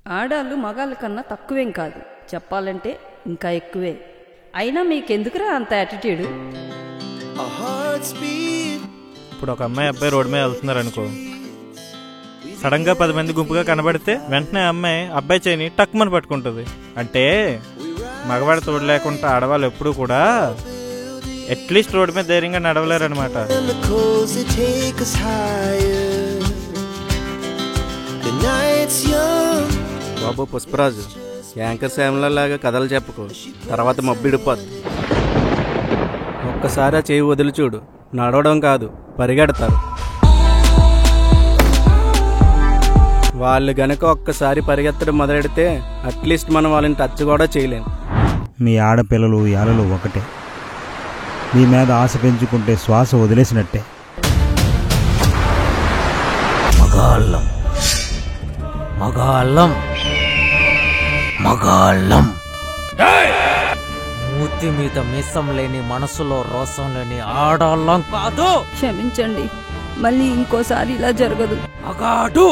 ఆడాళ్ళు మగాళ్ళ కన్నా తక్కువేం కాదు, చెప్పాలంటే ఇంకా ఎక్కువే. అయినా మీకెందుకురా అంత యాటిట్యూడ్? ఇప్పుడు ఒక అమ్మాయి అబ్బాయి రోడ్డు మీద వెళ్తున్నారు అనుకో, సడన్ గా 10 మంది గుంపుగా కనబడితే వెంటనే అమ్మాయి అబ్బాయి చేయని టక్మని పట్టుకుంటుంది. అంటే మగవాడి తోడు లేకుండా ఆడవాళ్ళు ఎప్పుడు కూడా అట్లీస్ట్ రోడ్డు మీద ధైర్యంగా నడవలేరు అనమాట. బాబు పుష్పరాజు, యాంకర్ శ్యామలాగా కథలు చెప్పుకో, తర్వాత మబ్బిడిపోద్దు. ఒక్కసారి ఆ చేయి వదిలి చూడు, నడవడం కాదు పరిగెడతారు. వాళ్ళు గనక ఒక్కసారి పరిగెత్తడం మొదలెడితే అట్లీస్ట్ మనం వాళ్ళని టచ్ కూడా చేయలేం. మీ ఆడపిల్లలు యాలలు ఒకటే, మీ మీద ఆశ పెంచుకుంటే శ్వాస వదిలేసినట్టే. మగాళ్ళం మగాళ్ళం మగాళ్ళం. మూతి మీద మీసం లేని, మనసులో రోసం లేని ఆడాళ్ళం కాదు. క్షమించండి, మళ్ళీ ఇంకోసారి ఇలా జరగదు. మగాడు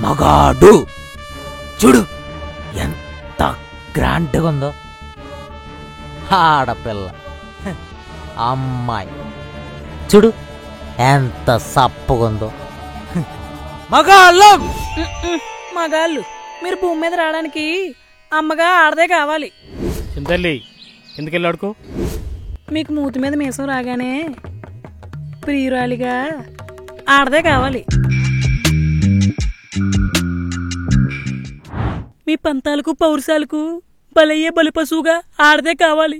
మగాడు. చూడు ఎంత గ్రాండ్గా ఉందో. ఆడపిల్ల అమ్మాయి చూడు ఎంత సప్పగుందో. మగాళ్ళం. మగాళ్ళు మీరు భూమి మీద రావడానికి అమ్మగా ఆడదే కావాలి. చింతల్లి ఎందుకెళ్ళి ఆడుకో. మీకు మూతి మీద మీసం రాగానే ప్రియురాలిగా ఆడదే కావాలి. మీ పంతాలకు పౌరుషాలకు బలయ్యే బలిపశువుగా ఆడదే కావాలి.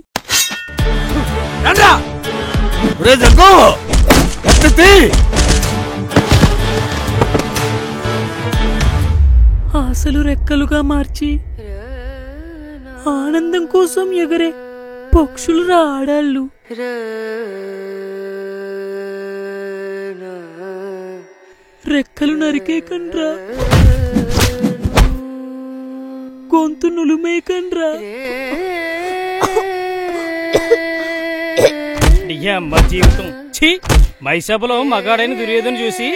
ఆశలు రెక్కలుగా మార్చి ఆనందం కోసం ఎగరే పక్షులు ఆడాళ్ళు. రెక్కలు నరికేకండ్రా, గొంతు నులుమేకండ్రా. జీవితం మైసభలో మగాడైన దుర్యోధను చూసి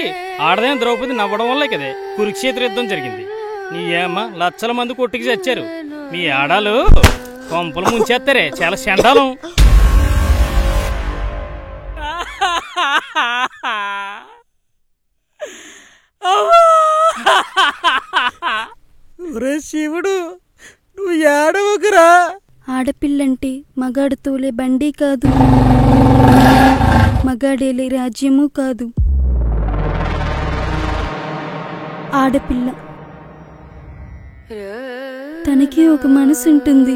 ఆడదైన ద్రౌపది నవ్వడం వల్లే కదే కురుక్షేత్ర యుద్ధం జరిగింది. నీ ఏమ్మ లక్షల మంది కొట్టుకి చచ్చారు. మీ ఆడాలు కొంపలు ముంచేస్తారే, చాలా చండాలం. శివుడు నువ్వు ఏడవకురా. ఆడపిల్లంటే మగాడు తోలే బండి కాదు, మగాడేలే రాజ్యము కాదు. ఆడపిల్ల తనకి ఒక మనసు ఉంటుంది.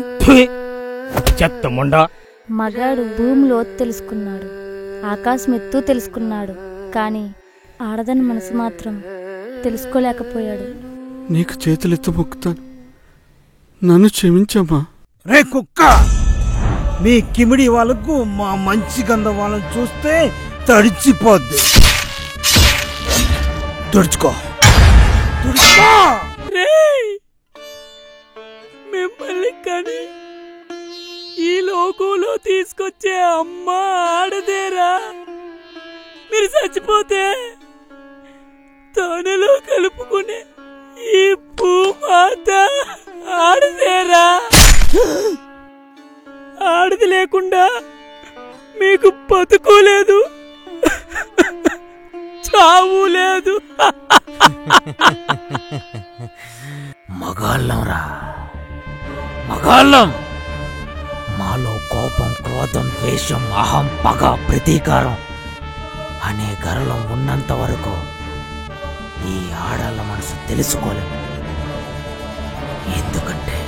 మగాడు భూమిలో తెలుసుకున్నాడు, ఆకాశం ఎత్తు తెలుసుకున్నాడు, కానీ ఆడదని మనసు మాత్రం తెలుసుకోలేకపోయాడు. నీకు చేతులెత్తి మొక్కుతాను, నన్ను క్షమించమ్మా. రే కుక్క, మీ కిమిడి వాళ్ళకు మా మంచి గంధ వాళ్ళని చూస్తే తడిచిపోద్ది. తుడుచుకో మిమ్మల్ని కానీ ఈ లోకంలో తీసుకొచ్చే అమ్మ ఆడదేరా. మీరు చచ్చిపోతే తనలో కలుపుకునే ఈ భూమాత ఆడదేరా. ఆడది లేకుండా మీకు బతుకు లేదు, చావు లేదు. మగాళ్ళం రా, మగాళ్ళం. మాలో కోపం, క్రోధం, ద్వేషం, అహం, పగ, ప్రతీకారం అనే గర్వం ఉన్నంత వరకు ఈ ఆడాళ్ళ మనసు తెలుసుకోలేము. ఎందుకంటే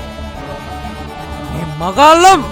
మగాళ్ళం.